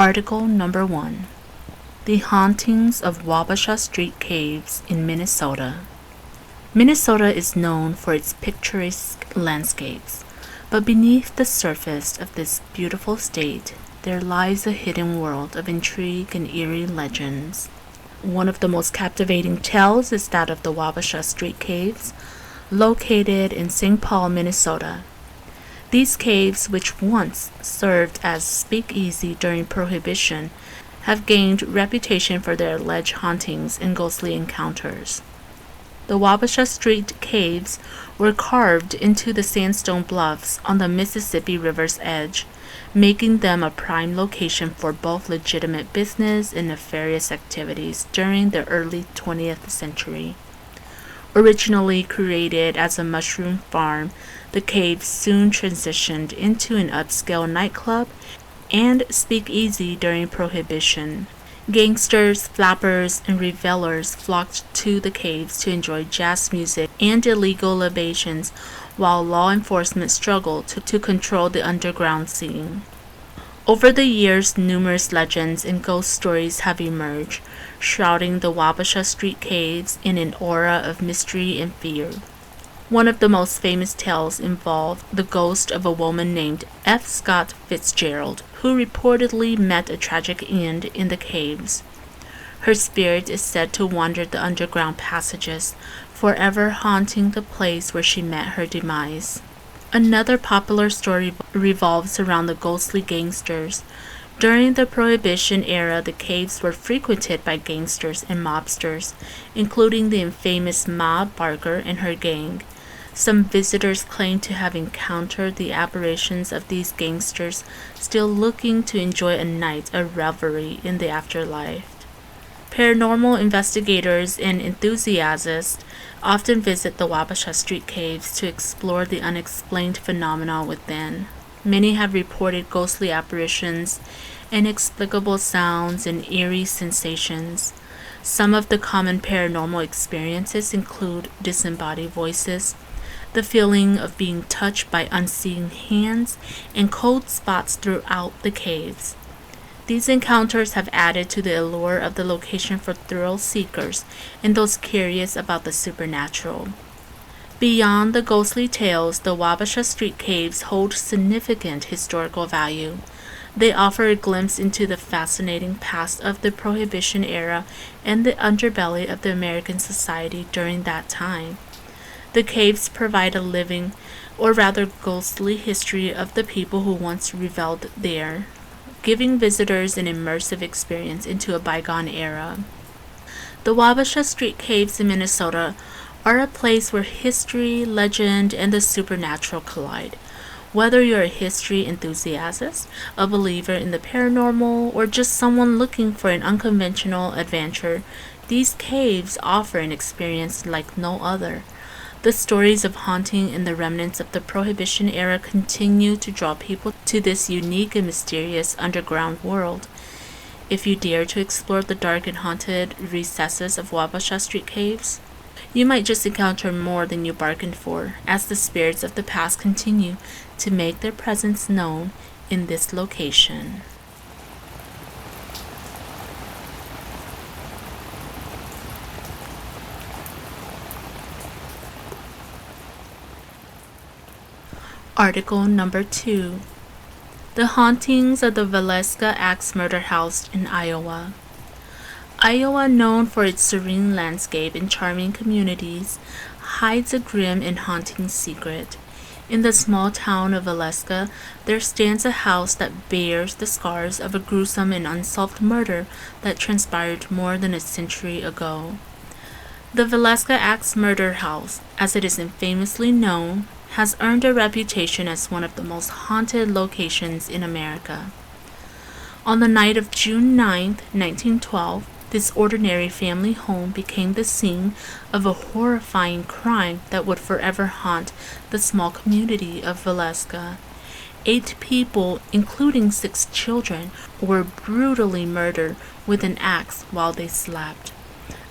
Article number 1. The Hauntings of Wabasha Street Caves in Minnesota. Minnesota is known for its picturesque landscapes, but beneath the surface of this beautiful state, there lies a hidden world of intrigue and eerie legends. One of the most captivating tales is that of the Wabasha Street Caves, located in St. Paul, Minnesota. These caves, which once served as speakeasy during Prohibition, have gained reputation for their alleged hauntings and ghostly encounters. The Wabasha Street Caves were carved into the sandstone bluffs on the Mississippi River's edge, making them a prime location for both legitimate business and nefarious activities during the early 20th century. Originally created as a mushroom farm, the caves soon transitioned into an upscale nightclub and speakeasy during Prohibition. Gangsters, flappers, and revelers flocked to the caves to enjoy jazz music and illegal libations, while law enforcement struggled to control the underground scene. Over the years, numerous legends and ghost stories have emerged, shrouding the Wabasha Street Caves in an aura of mystery and fear. One of the most famous tales involved the ghost of a woman named F. Scott Fitzgerald, who reportedly met a tragic end in the caves. Her spirit is said to wander the underground passages, forever haunting the place where she met her demise. Another popular story revolves around the ghostly gangsters. During the Prohibition era, the caves were frequented by gangsters and mobsters, including the infamous Ma Barker and her gang. Some visitors claim to have encountered the apparitions of these gangsters, still looking to enjoy a night of revelry in the afterlife. Paranormal investigators and enthusiasts often visit the Wabasha Street Caves to explore the unexplained phenomena within. Many have reported ghostly apparitions, inexplicable sounds, and eerie sensations. Some of the common paranormal experiences include disembodied voices, the feeling of being touched by unseen hands, and cold spots throughout the caves. These encounters have added to the allure of the location for thrill seekers and those curious about the supernatural. Beyond the ghostly tales, the Wabasha Street Caves hold significant historical value. They offer a glimpse into the fascinating past of the Prohibition era and the underbelly of the American society during that time. The caves provide a living, or rather ghostly, history of the people who once reveled there, giving visitors an immersive experience into a bygone era. The Wabasha Street Caves in Minnesota are a place where history, legend, and the supernatural collide. Whether you're a history enthusiast, a believer in the paranormal, or just someone looking for an unconventional adventure, these caves offer an experience like no other. The stories of haunting and the remnants of the Prohibition era continue to draw people to this unique and mysterious underground world. If you dare to explore the dark and haunted recesses of Wabasha Street Caves, you might just encounter more than you bargained for, as the spirits of the past continue to make their presence known in this location. Article number 2. The Hauntings of the Valeska Axe Murder House in Iowa. Iowa, known for its serene landscape and charming communities, hides a grim and haunting secret. In the small town of Valeska, there stands a house that bears the scars of a gruesome and unsolved murder that transpired more than a century ago. The Valeska Axe Murder House, as it is infamously known, has earned a reputation as one of the most haunted locations in America. On the night of June 9, 1912, this ordinary family home became the scene of a horrifying crime that would forever haunt the small community of Valeska. 8 people, including 6 children, were brutally murdered with an axe while they slept.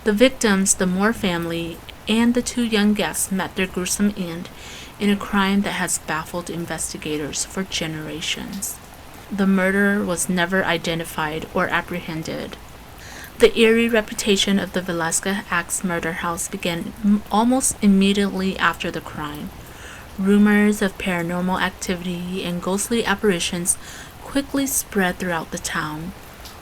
The victims, the Moore family, and the 2 young guests met their gruesome end in a crime that has baffled investigators for generations. the murderer was never identified or apprehended. The eerie reputation of the Villisca Axe murder house began almost immediately after the crime. Rumors of paranormal activity and ghostly apparitions quickly spread throughout the town.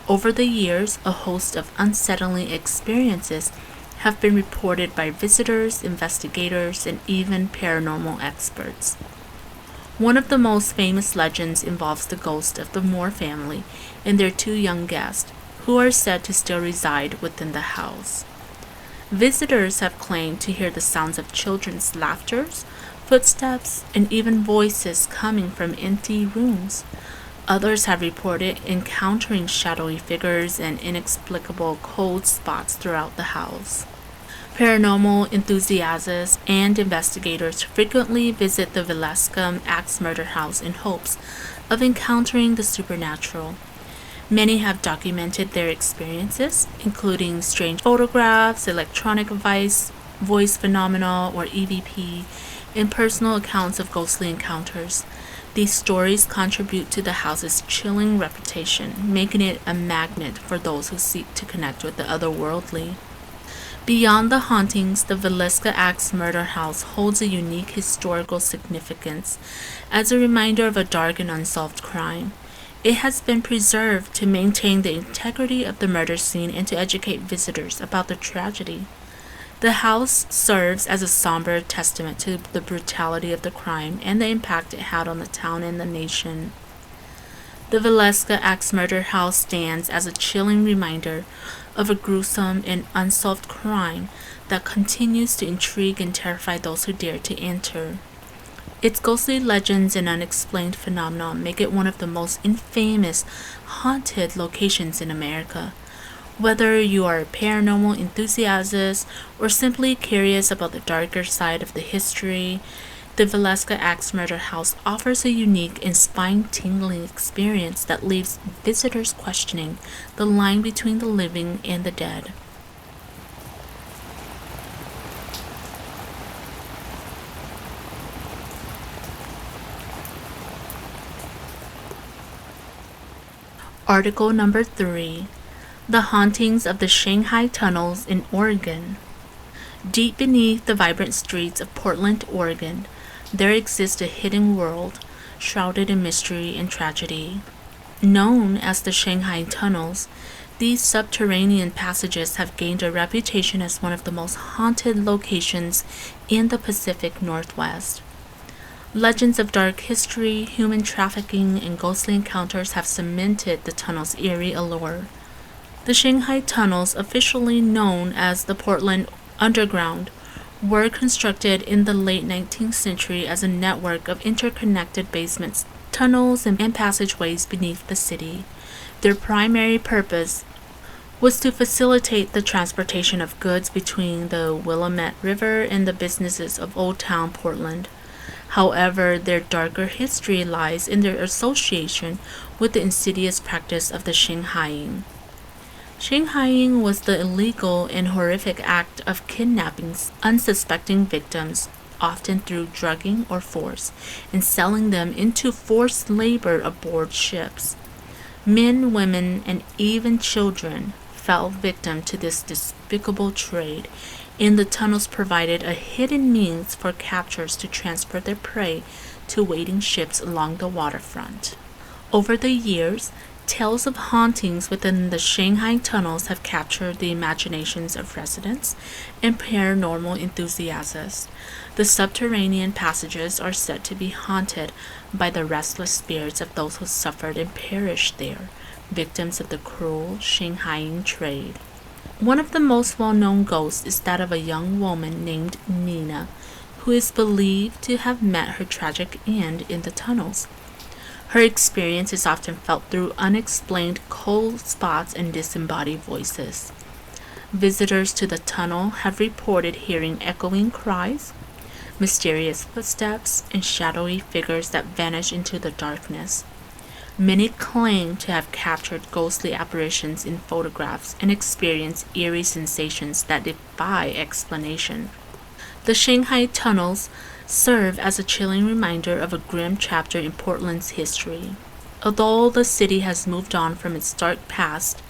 Over the years, a host of unsettling experiences have been reported by visitors, investigators, and even paranormal experts. One of the most famous legends involves the ghost of the Moore family and their two young guests, who are said to still reside within the house. Visitors have claimed to hear the sounds of children's laughter, footsteps, and even voices coming from empty rooms. Others have reported encountering shadowy figures and inexplicable cold spots throughout the house. Paranormal enthusiasts and investigators frequently visit the Villisca Axe murder house in hopes of encountering the supernatural. Many have documented their experiences, including strange photographs, electronic voice phenomena or EVP, and personal accounts of ghostly encounters. These stories contribute to the house's chilling reputation, making it a magnet for those who seek to connect with the otherworldly. Beyond the hauntings, the Villisca Axe murder house holds a unique historical significance as a reminder of a dark and unsolved crime. It has been preserved to maintain the integrity of the murder scene and to educate visitors about the tragedy. The house serves as a somber testament to the brutality of the crime and the impact it had on the town and the nation. The Villisca Axe murder house stands as a chilling reminder of a gruesome and unsolved crime that continues to intrigue and terrify those who dare to enter. Its ghostly legends and unexplained phenomena make it one of the most infamous haunted locations in America. Whether you are a paranormal enthusiast or simply curious about the darker side of the history, the Villisca Axe murder house offers a unique and spine-tingling experience that leaves visitors questioning the line between the living and the dead. Article number 3. The Hauntings of the Shanghai Tunnels in Oregon. Deep beneath the vibrant streets of Portland, Oregon, there exists a hidden world, shrouded in mystery and tragedy. Known as the Shanghai Tunnels, these subterranean passages have gained a reputation as one of the most haunted locations in the Pacific Northwest. Legends of dark history, human trafficking, and ghostly encounters have cemented the tunnel's eerie allure. The Shanghai Tunnels, officially known as the Portland Underground, were constructed in the late 19th century as a network of interconnected basements, tunnels, and passageways beneath the city. Their primary purpose was to facilitate the transportation of goods between the Willamette River and the businesses of Old Town Portland. However, their darker history lies in their association with the insidious practice of the Shanghaiing. Shanghaiing was the illegal and horrific act of kidnapping unsuspecting victims, often through drugging or force, and selling them into forced labor aboard ships. Men, women, and even children fell victim to this despicable trade, and the tunnels provided a hidden means for captors to transport their prey to waiting ships along the waterfront. Over the years, tales of hauntings within the Shanghai tunnels have captured the imaginations of residents and paranormal enthusiasts. The subterranean passages are said to be haunted by the restless spirits of those who suffered and perished there, victims of the cruel Shanghaiing trade. One of the most well-known ghosts is that of a young woman named Nina, who is believed to have met her tragic end in the tunnels. Her experience is often felt through unexplained cold spots and disembodied voices. Visitors to the tunnel have reported hearing echoing cries, mysterious footsteps, and shadowy figures that vanish into the darkness. Many claim to have captured ghostly apparitions in photographs and experienced eerie sensations that defy explanation. The Shanghai tunnels serve as a chilling reminder of a grim chapter in Portland's history. Although the city has moved on from its dark past,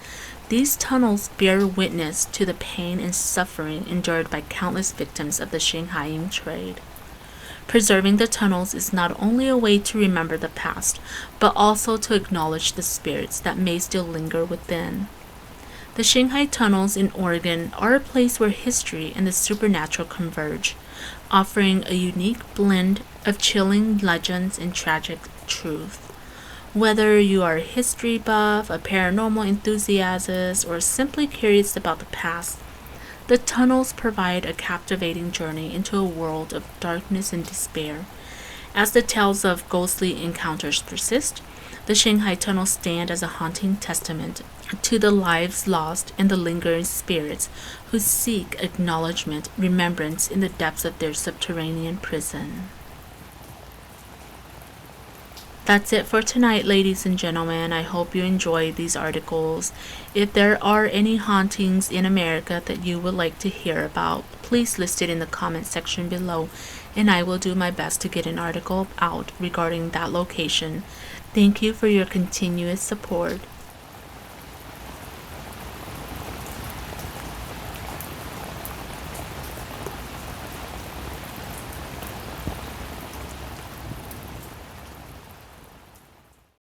these tunnels bear witness to the pain and suffering endured by countless victims of the Shanghaiing trade. Preserving the tunnels is not only a way to remember the past, but also to acknowledge the spirits that may still linger within. The Shanghai tunnels in Oregon are a place where history and the supernatural converge, offering a unique blend of chilling legends and tragic truth. Whether you are a history buff, a paranormal enthusiast, or simply curious about the past, the tunnels provide a captivating journey into a world of darkness and despair. As the tales of ghostly encounters persist, the Shanghai tunnels stand as a haunting testament to the lives lost and the lingering spirits who seek acknowledgement, remembrance in the depths of their subterranean prison. That's it for tonight, ladies and gentlemen. I hope you enjoyed these articles. If there are any hauntings in America that you would like to hear about, please list it in the comment section below, and I will do my best to get an article out regarding that location. Thank you for your continuous support.